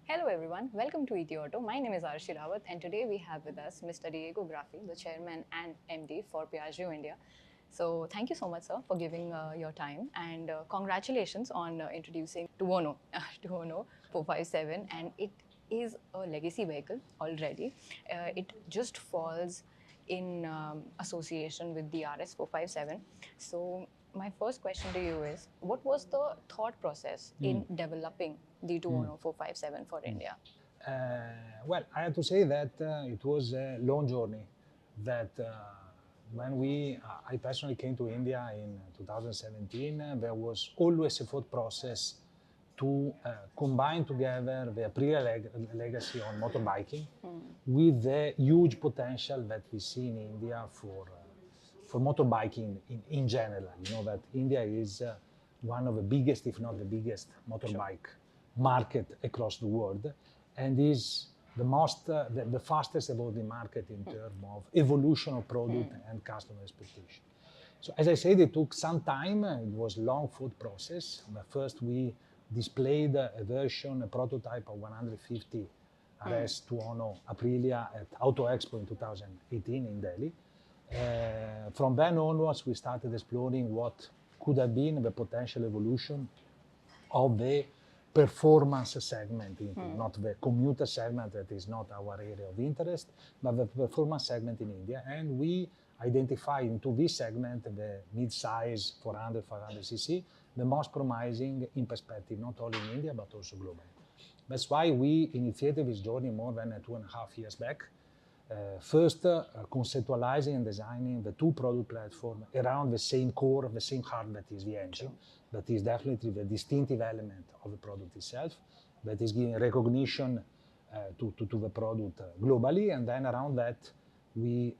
Hello everyone, welcome to ETAuto. My name is Arushi Rawat and today we have with us Mr. Graffi, the chairman and MD for Piaggio India. So thank you so much, sir, for giving your time and congratulations on introducing Tuono, Tuono 457, and it is a legacy vehicle already. It just falls in association with the RS 457. So my first question to you is, what was the thought process in developing the Tuono 457 for India? Well, I have to say that it was a long journey. That I personally came to India in 2017, there was always a thought process to combine together the Aprilia legacy on motorbiking with the huge potential that we see in India for motorbiking in general. You know that India is one of the biggest, if not the biggest, motorbike market across the world, and is the fastest evolving market in terms of evolution of product and customer expectation. So as I said, it took some time. It was a long thought process. But first, we displayed a version, a prototype of 150 RS Tuono Aprilia at Auto Expo in 2018 in Delhi. From then onwards, we started exploring what could have been the potential evolution of the performance segment, not the commuter segment, that is not our area of interest, but the performance segment in India. And we identified into this segment the mid-size 400, 500cc, the most promising in perspective, not only in India, but also globally. That's why we initiated this journey more than 2.5 years back. First, conceptualizing and designing the two product platforms around the same core, the same heart that is the engine, that is definitely the distinctive element of the product itself, that is giving recognition to the product globally. And then around that, we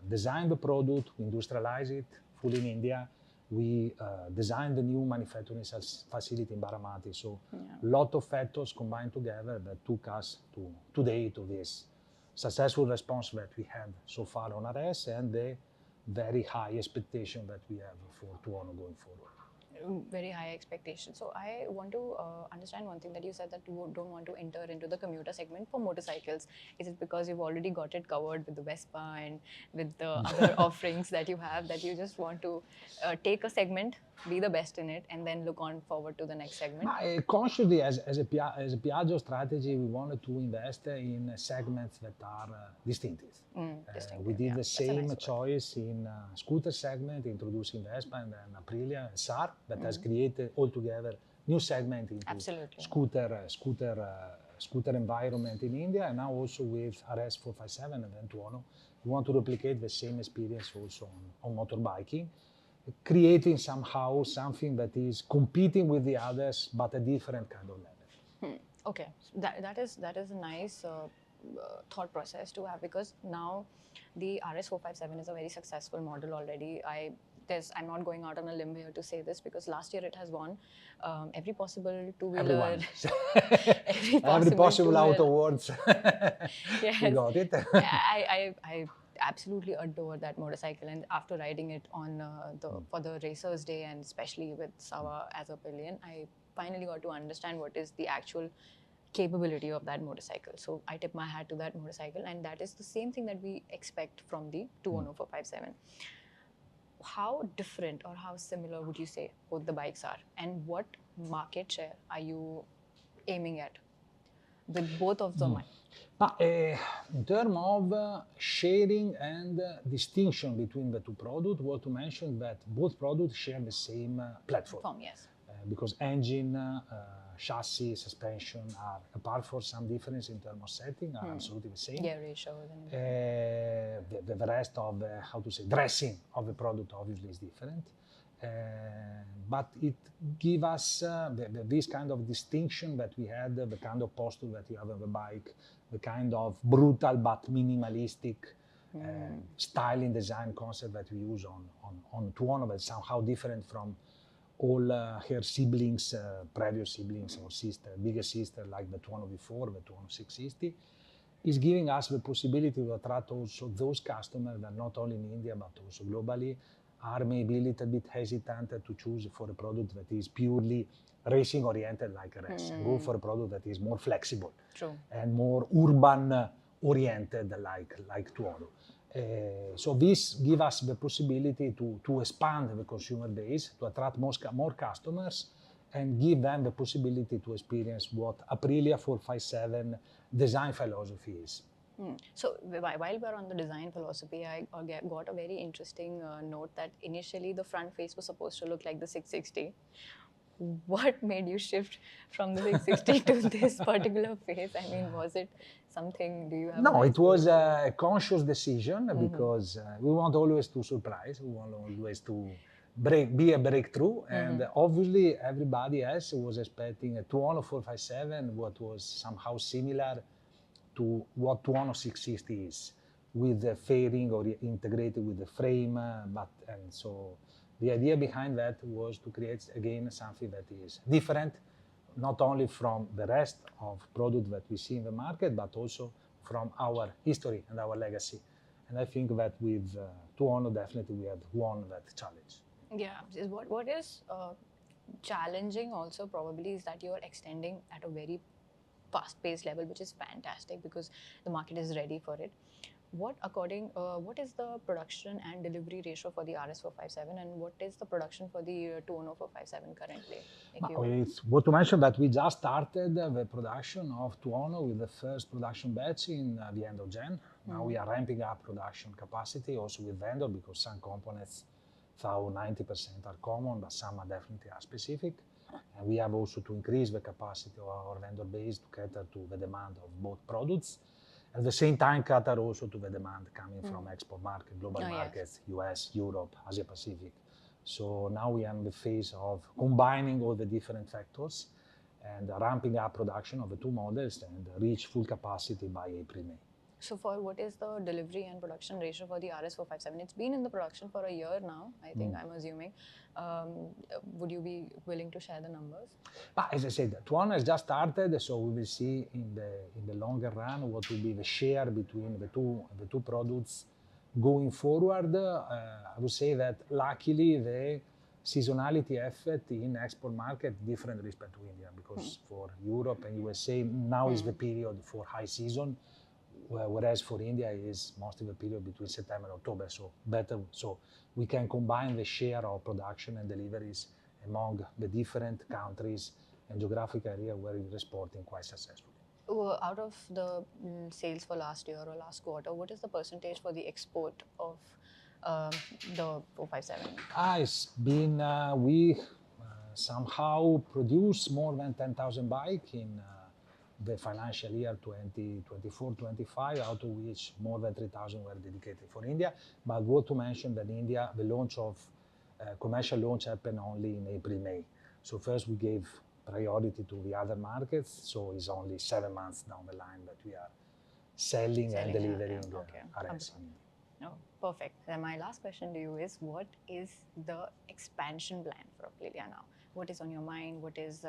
design the product, we industrialize it fully in India. We designed the new manufacturing facility in Baramati. So a lot of factors combined together that took us today to this successful response that we had so far on RS and the very high expectation that we have for Tuono going forward. Very high expectations. So I want to understand one thing that you said, that you don't want to enter into the commuter segment for motorcycles. Is it because you've already got it covered with the Vespa and with the other offerings that you have, that you just want to take a segment, be the best in it, and then look on forward to the next segment? Consciously, as a Piaggio strategy, we wanted to invest in segments that are distinctive. We did the same choice in scooter segment, introducing Vespa and then Aprilia and SAR, that has created altogether new segment into scooter environment in India, and now also with RS 457 and then Tuono, we want to replicate the same experience also on motorbiking, creating somehow something that is competing with the others, but a different kind of level. Okay, that is a nice thought process to have, because now the RS 457 is a very successful model already. I'm not going out on a limb here to say this, because last year it has won every possible two-wheeler, every possible auto awards. Yes. You got it. I absolutely adore that motorcycle, and after riding it on for the Racers Day, and especially with Sawa as a pillion, I finally got to understand what is the actual capability of that motorcycle. So I tip my hat to that motorcycle, and that is the same thing that we expect from the Tuono 457. How different or how similar would you say both the bikes are, and what market share are you aiming at with both of them? In terms of sharing and distinction between the two products, what to mention that both products share the same platform. Yes. Because engine, chassis, suspension are, apart from some difference in terms of setting, are absolutely the same. Yeah, ratio. The rest of dressing of the product obviously is different. But it gives us this kind of distinction that we had, the kind of posture that you have on the bike, the kind of brutal but minimalistic styling design concept that we use on Tuono, but somehow different from all her siblings, previous siblings or bigger sister like the Tuono before, the Tuono 660, is giving us the possibility to attract also those customers that not only in India but also globally are maybe a little bit hesitant to choose for a product that is purely racing oriented like a race, and go for a product that is more flexible. True. And more urban oriented like Tuono. So this gives us the possibility to expand the consumer base, to attract more customers, and give them the possibility to experience what Aprilia 457 design philosophy is. So while we're on the design philosophy, I got a very interesting note that initially the front face was supposed to look like the 660. What made you shift from the 660 to this particular face? I mean, was it something, do you have? No, it was a conscious decision because we want always to surprise, we want always to be a breakthrough, and obviously everybody else was expecting a Tuono 457, what was somehow similar to what Tuono 660 is, with the fairing or integrated with the frame, and so the idea behind that was to create again something that is different, not only from the rest of product that we see in the market, but also from our history and our legacy. And I think that with Tuono, definitely we had won that challenge. Yeah, what is challenging also probably is that you're extending at a very fast-paced level, which is fantastic because the market is ready for it. What is the production and delivery ratio for the RS457, and what is the production for the Tuono 457 currently? It's what to mention that we just started the production of Tuono with the first production batch in the end of Jan. Now we are ramping up production capacity also with vendor, because some components, 90% are common, but some are definitely are specific. And we have also to increase the capacity of our vendor base to cater to the demand of both products. At the same time, cater also to the demand coming from export market, global markets, US, Europe, Asia Pacific. So now we are in the phase of combining all the different factors and ramping up production of the two models and reach full capacity by April-May. So for what is the delivery and production ratio for the RS457? It's been in the production for a year now, I think, I'm assuming. Would you be willing to share the numbers? But as I said, Tuono has just started, so we will see in the longer run what will be the share between the two products going forward. I would say that luckily the seasonality effect in export market different respect to India, because for Europe and USA now is the period for high season, whereas for India is most of the period between September and October, so better. So we can combine the share of production and deliveries among the different countries and geographic area where we're exporting quite successfully. Out of the sales for last year or last quarter, what is the percentage for the export of the 457? It's been, we somehow produced more than 10,000 bikes in the financial year 2024-25, out of which more than 3,000 were dedicated for India. But what to mention that in India, the launch of commercial launch happened only in April-May. So first we gave priority to the other markets, so it's only 7 months down the line that we are selling and delivering RS. Oh, perfect. Then my last question to you is, what is the expansion plan for Aprilia now? What is on your mind? What is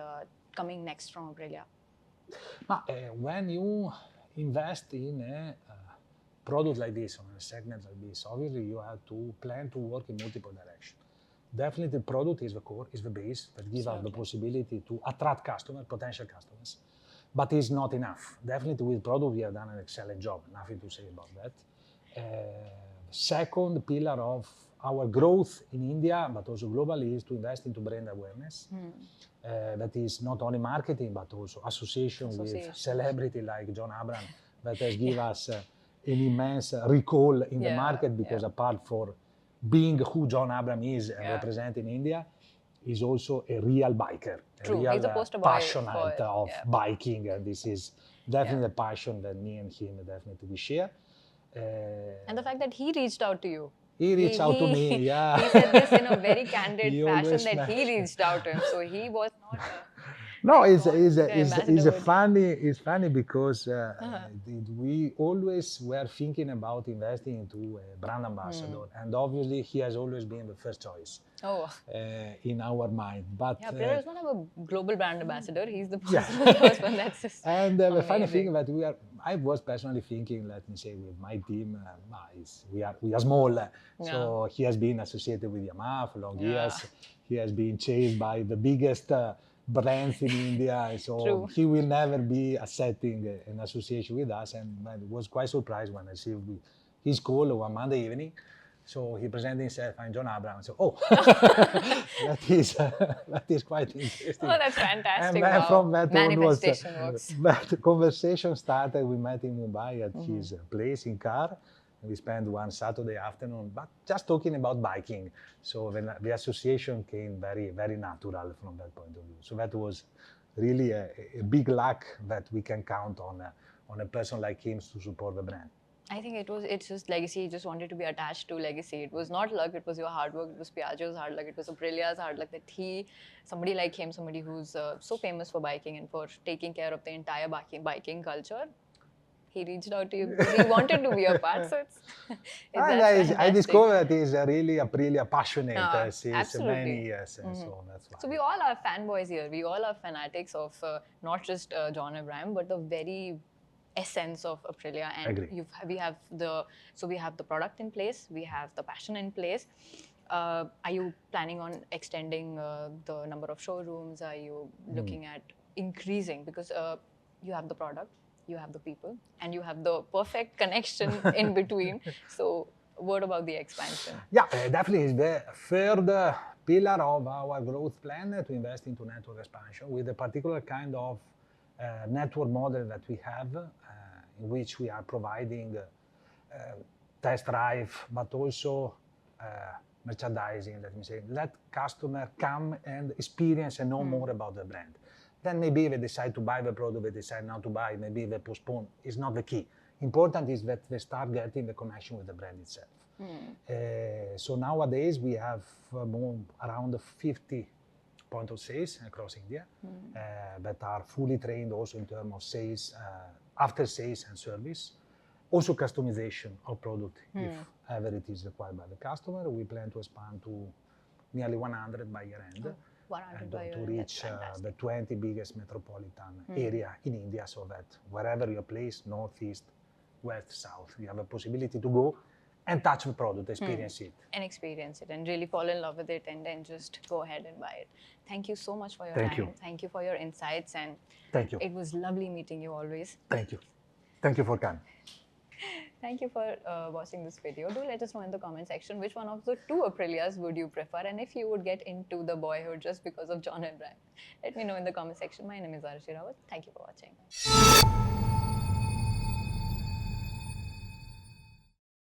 coming next from Aprilia? When you invest in a product like this, or a segment like this, obviously you have to plan to work in multiple directions. Definitely the product is the core, is the base that gives us the possibility to attract customers, potential customers, but it's not enough. Definitely with product we have done an excellent job, nothing to say about that. Second pillar of our growth in India, but also globally, is to invest into brand awareness. That is not only marketing, but also association with celebrity like John Abraham, that has given us an immense recall in the market, because apart from being who John Abraham is and representing India, is also a real biker, a real passionate of biking, and this is definitely a passion that me and him definitely we share. And the fact that he reached out to you. He reached out to me, He said this in a very candid fashion that he reached out to him. So he was not no, it's funny because we always were thinking about investing into a brand ambassador, and obviously he has always been the first choice in our mind. But Aprilia does not have a global brand ambassador. He's the first one. That's just and the funny thing that I was personally thinking, let me say, with my team, we are small, so he has been associated with Yamaha for long years. He has been chased by the biggest brands in India. So True. he will never be accepting an association with us. And I was quite surprised when I received his call one Monday evening. So he presented himself, I'm John Abraham. So, that is quite interesting. Oh, that's fantastic. And then Wow. from that onwards, Manifestation works. that conversation started. We met in Mumbai at his place in car. We spent one Saturday afternoon, but just talking about biking. So the association came very, very natural from that point of view. So that was really a big luck that we can count on a person like him to support the brand. I think it's just legacy. He just wanted to be attached to legacy. It was not luck, it was your hard work, it was Piaggio's hard luck, it was Aprilia's hard luck that somebody like him, somebody who's so famous for biking and for taking care of the entire biking culture, he reached out to you because he wanted to be a part. So I discovered that he's really Aprilia passionate since absolutely. Many years. So that's why. So we all are fanboys here. We all are fanatics of not just John Abraham, but the very essence of Aprilia. And we have the product in place, we have the passion in place. Are you planning on extending the number of showrooms? Are you looking at increasing? Because you have the product, you have the people, and you have the perfect connection in between. So what about the expansion? Yeah, definitely is the third pillar of our growth plan to invest into network expansion with a particular kind of network model that we have, in which we are providing test drive, but also merchandising, let me say. Let customer come and experience and know more about the brand. Then maybe they decide to buy the product, they decide not to buy, maybe they postpone. It's not the key. Important is that they start getting the connection with the brand itself. So nowadays we have around 50 point of sales across India that are fully trained also in terms of sales, after sales and service. Also customization of product if ever it is required by the customer. We plan to expand to nearly 100 by year end. 100 by year to end, reach the 20 biggest metropolitan area in India, so that wherever you're placed, northeast, west, south, you have a possibility to go and touch the product, experience it. And experience it and really fall in love with it and then just go ahead and buy it. Thank you so much for your time. Thank you for your insights, and thank you. It was lovely meeting you always. Thank you. Thank you for coming. Thank you for watching this video. Do let us know in the comment section which one of the two Aprilias would you prefer, and if you would get into the boyhood just because of John Abraham. Let me know in the comment section. My name is Arushi Rawat. Thank you for watching.